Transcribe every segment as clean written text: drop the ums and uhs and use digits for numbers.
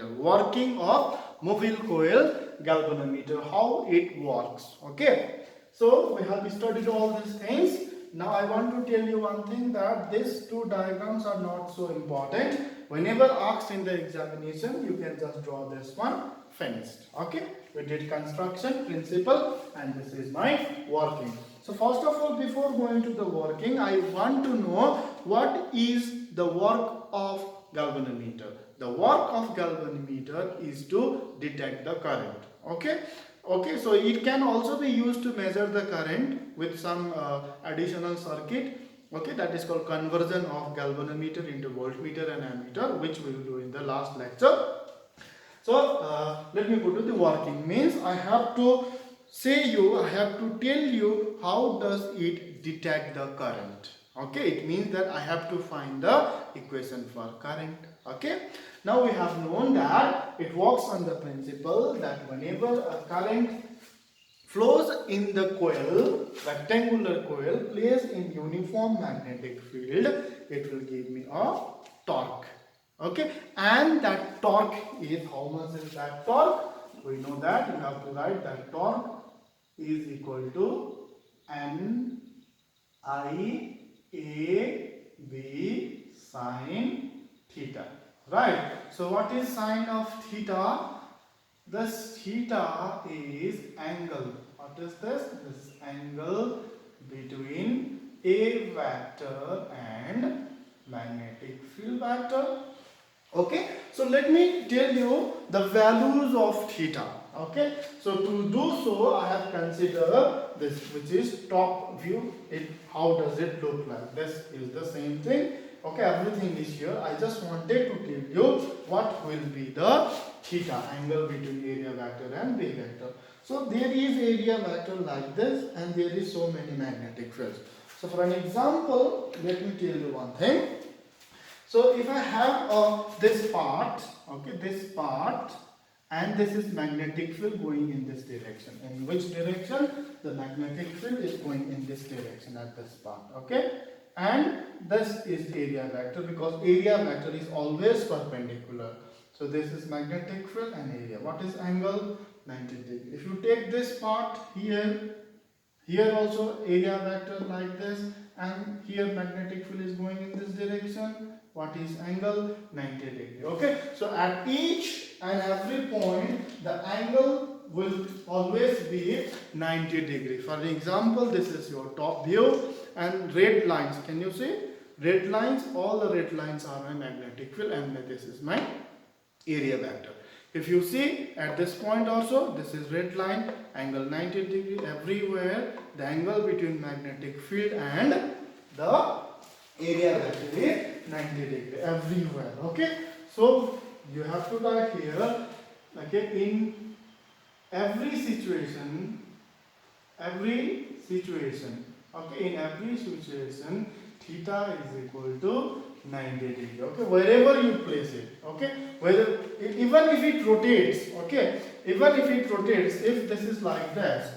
galvanometer. Working of mobile coil galvanometer, how it works. Okay, so we have studied all these things. Now I want to tell you one thing, that these two diagrams are not so important. Whenever asked in the examination, you can just draw this one, finished. Okay, we did construction principle and this is my working. So first of all, before going to the working, I want to know what is the work of galvanometer. The work of galvanometer is to detect the current. Okay, so it can also be used to measure the current with some additional circuit. Okay, that is called conversion of galvanometer into voltmeter and ammeter, which we will do in the last lecture. So let me go to the working. Means I have to tell you how does it detect the current. Okay, it means that I have to find the equation for current. Okay, now we have known that it works on the principle that whenever a current flows in the coil, rectangular coil placed in uniform magnetic field, it will give me a torque. Okay, and that torque is, how much is that torque? We know that you have to write that torque is equal to N I A B sine theta. Right. So what is sine of theta? This theta is angle. What is this? This angle between A vector and magnetic field vector. Okay, so let me tell you the values of theta. Okay, so to do so, I have considered this, which is top view. How does it look like? This is the same thing. Okay, everything is here. I just wanted to tell you what will be the theta, angle between area vector and B vector. So there is area vector like this, and there is so many magnetic fields. So for an example, let me tell you one thing. So if I have this part, okay, this part, and this is magnetic field going in this direction. In which direction? The magnetic field is going in this direction at this part. Okay, and this is area vector, because area vector is always perpendicular. So this is magnetic field and area. What is angle? 90 degree. If you take this part here, here also area vector like this, and here magnetic field is going in this direction. What is angle? 90 degree. Okay, so at each and every point the angle will always be 90 degree. For example, this is your top view, and red lines, can you see? Red lines, all the red lines are my magnetic field, and this is my area vector. If you see at this point also, this is red line, angle 90 degree. Everywhere the angle between magnetic field and the area vector is 90 degree everywhere. Okay, so you have to write here, okay, in every situation, okay, in every situation theta is equal to 90 degree. Okay, wherever you place it. Okay, whether even if it rotates, okay, even if it rotates, if this is like this,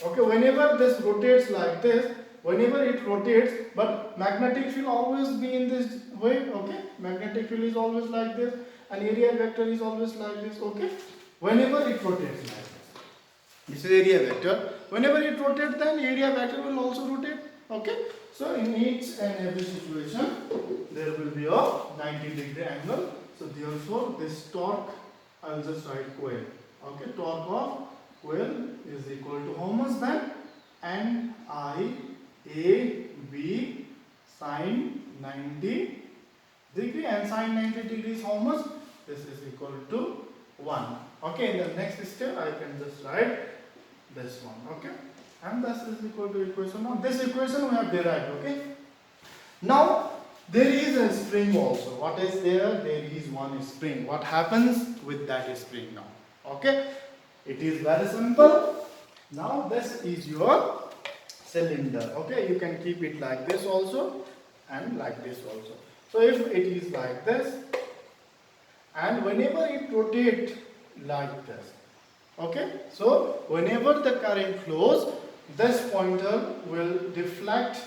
okay, whenever this rotates like this, whenever it rotates, but magnetic field always be in this way. Okay, magnetic field is always like this, and area vector is always like this. Okay, whenever it rotates like this is area vector. Whenever it rotates, then area vector will also rotate. Okay, so in each and every situation there will be a 90 degree angle. So therefore this torque, I will just write coil. Okay, torque of coil is equal to how much then? N I A B sine 90 degree, and sine 90 degree is how much? This is equal to 1. Okay, in the next step I can just write this one. Okay, and this is equal to equation. Now this equation we have derived. Okay, now there is a spring also. What is there? There is one spring. What happens with that spring now? Okay, it is very simple. Now this is your cylinder. Okay, you can keep it like this also and like this also. So if it is like this, and whenever it rotates like this, okay, so whenever the current flows, this pointer will deflect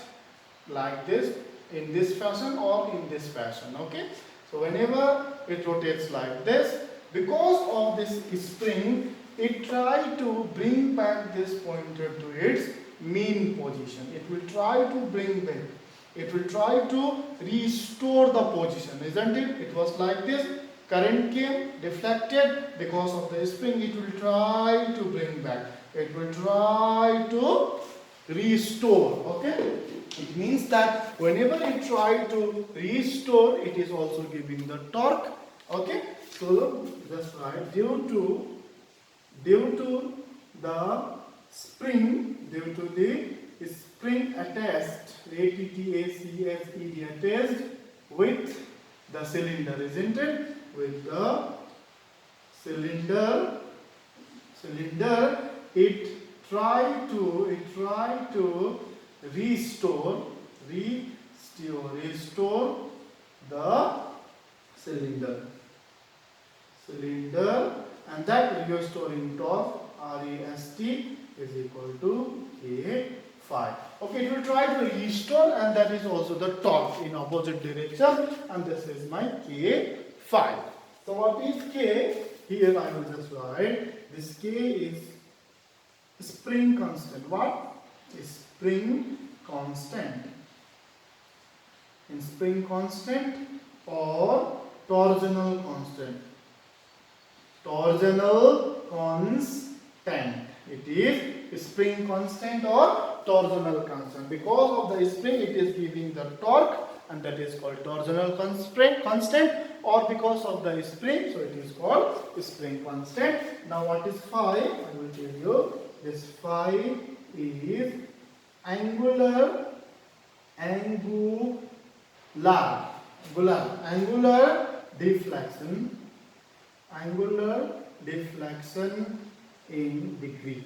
like this, in this fashion or in this fashion. Okay, so whenever it rotates like this. Because of this spring, it try to bring back this pointer to its mean position. It will try to bring back. It will try to restore the position, isn't it? It was like this. Current came, deflected. Because of the spring, it will try to bring back. It will try to restore. Okay? It means that whenever it try to restore, it is also giving the torque. Okay? So just write due to the spring, attached, ATTACSED attached with the cylinder, isn't it? With the cylinder, it try to restore the cylinder, and that restoring torque REST is equal to K phi. Okay, it will try to restore, and that is also the torque in opposite direction, and this is my K phi. So what is K? Here I will just write this K is spring constant. What? Spring constant. In spring constant or torsional constant. Torsional constant. It is spring constant or torsional constant. Because of the spring, it is giving the torque, and that is called torsional constant, or because of the spring, so it is called spring constant. Now what is phi? I will tell you. This phi is angular deflection in degree.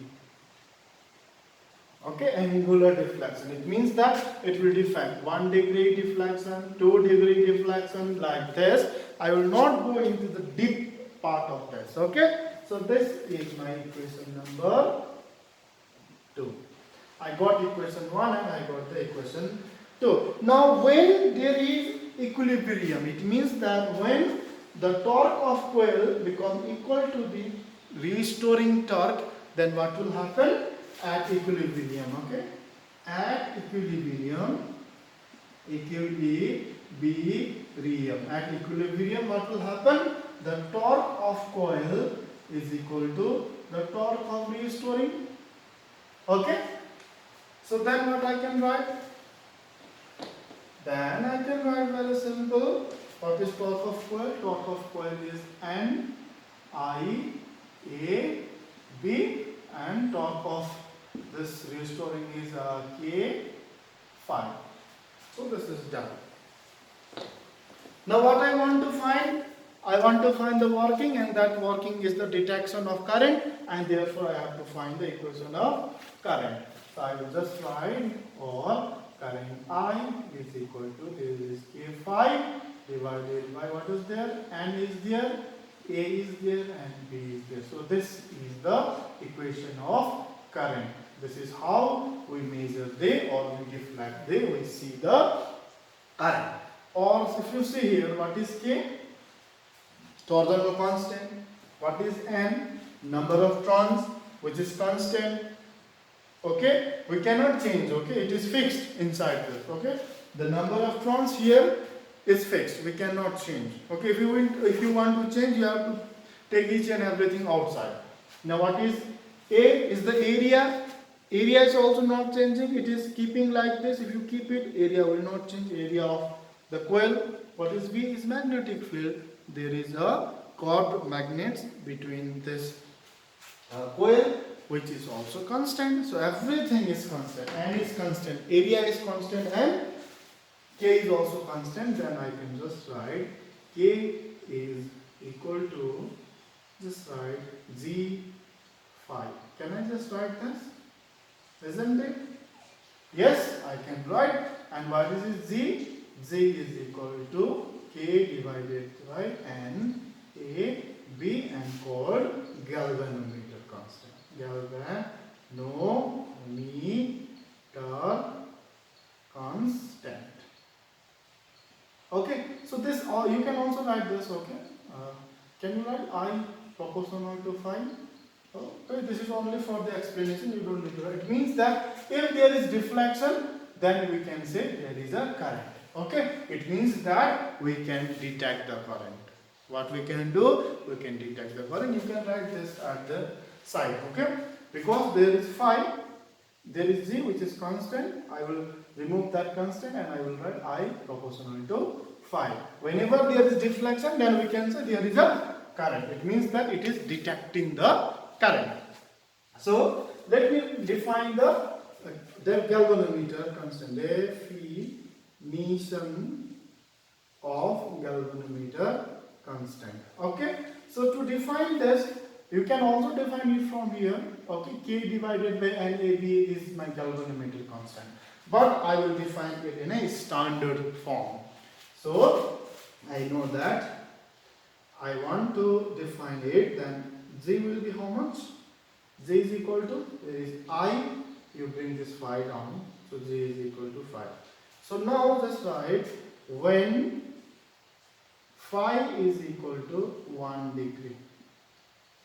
Okay, angular deflection. It means that it will deflect 1 degree deflection, 2 degree deflection, like this. I will not go into the deep part of this. Okay, so this is my equation number 2. I got equation 1 and I got the equation 2. Now when there is equilibrium, it means that when the torque of coil become equal to the restoring torque, then what will happen? At equilibrium, okay? At equilibrium, what will happen? The torque of coil is equal to the torque of restoring. Okay? So then what I can write? Then I can write very simple. What is torque of coil? Torque of coil is N I A B, and torque of this restoring is K phi. So this is done. Now what I want to find? I want to find the working, and that working is the detection of current, and therefore I have to find the equation of current. So I will just write, or current I is equal to, this is K phi divided by what is there? N is there, A is there, and B is there. So this is the equation of current. This is how we measure or we deflect we see the current. Or if you see here, what is K? Torsional constant. What is N? Number of turns, which is constant. Okay, we cannot change. Okay, it is fixed inside this. Okay, the number of turns here is fixed. We cannot change. Okay, if you want to change, you have to take each and everything outside. Now what is A? Is the area. Area is also not changing. It is keeping like this. If you keep it, area will not change. Area of the coil. What is B? Is magnetic field. There is a curved magnets between this coil, which is also constant. So everything is constant. N is constant. Area is constant, and K is also constant. Then I can just write K is equal to, just write G phi. Can I just write this? Isn't it? Yes, I can write. And what is G? G is equal to K divided by N A B, and called galvanometer constant. Galvanometer constant. Okay, so this, you can also write this. Okay, Can you write I proportional to phi? Okay, this is only for the explanation, you don't need to write. It means that if there is deflection, then we can say there is a current. Okay, it means that we can detect the current. What we can do, we can detect the current. You can write this at the side. Okay, because there is phi, there is z which is constant. I will remove that constant and I will write I proportional to phi. Whenever there is deflection, then we can say there is a current. It means that it is detecting the current. So let me define the galvanometer constant. Definition of galvanometer constant. Okay. So to define this, you can also define it from here. Okay. K divided by NAB is my galvanometer constant. But I will define it in a standard form. So I know that I want to define it, then Z will be how much? Z is equal to, there is I, you bring this phi down, so Z is equal to phi. So now just write when phi is equal to 1 degree.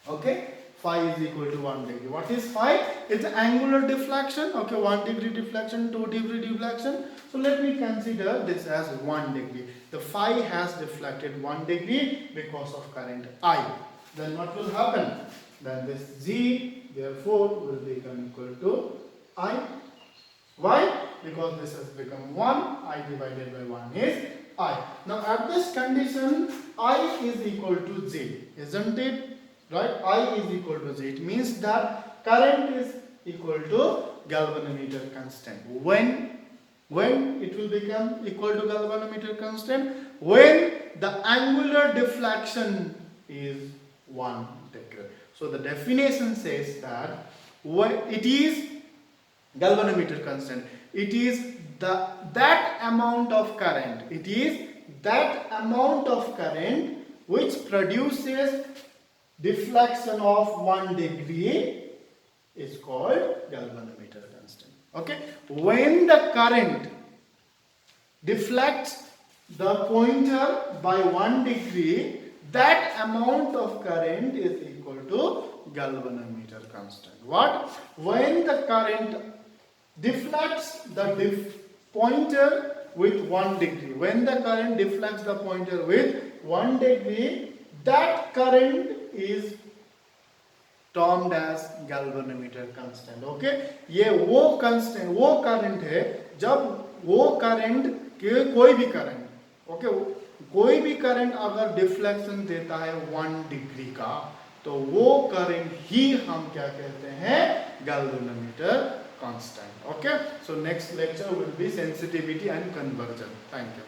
Okay, phi is equal to 1 degree. What is phi? It's angular deflection. Okay, 1 degree deflection, 2 degree deflection. So let me consider this as 1 degree. The phi has deflected 1 degree because of current I. Then what will happen? Then this Z therefore will become equal to I. Why? Because this has become 1. I divided by 1 is I. Now at this condition, I is equal to J. Isn't it? Right? I is equal to J. It means that current is equal to galvanometer constant. When it will become equal to galvanometer constant? When the angular deflection is 1 degree. So the definition says that it is galvanometer constant. It is that amount of current. It is that amount of current which produces deflection of 1 degree is called galvanometer constant. Okay. When the current deflects the pointer by 1 degree, that amount of current is equal to galvanometer constant. What? When the current deflects the pointer with 1 degree. When the current deflects the pointer with 1 degree, that current is termed as galvanometer constant. Okay, ये वो current है जब वो current कोई भी current, okay, कोई भी current अगर डिफ्लेक्शन देता है 1 डिग्री का, तो वो करंट ही हम क्या कहते हैं? galvanometer constant. Okay, so next lecture will be sensitivity and conversion. Thank you.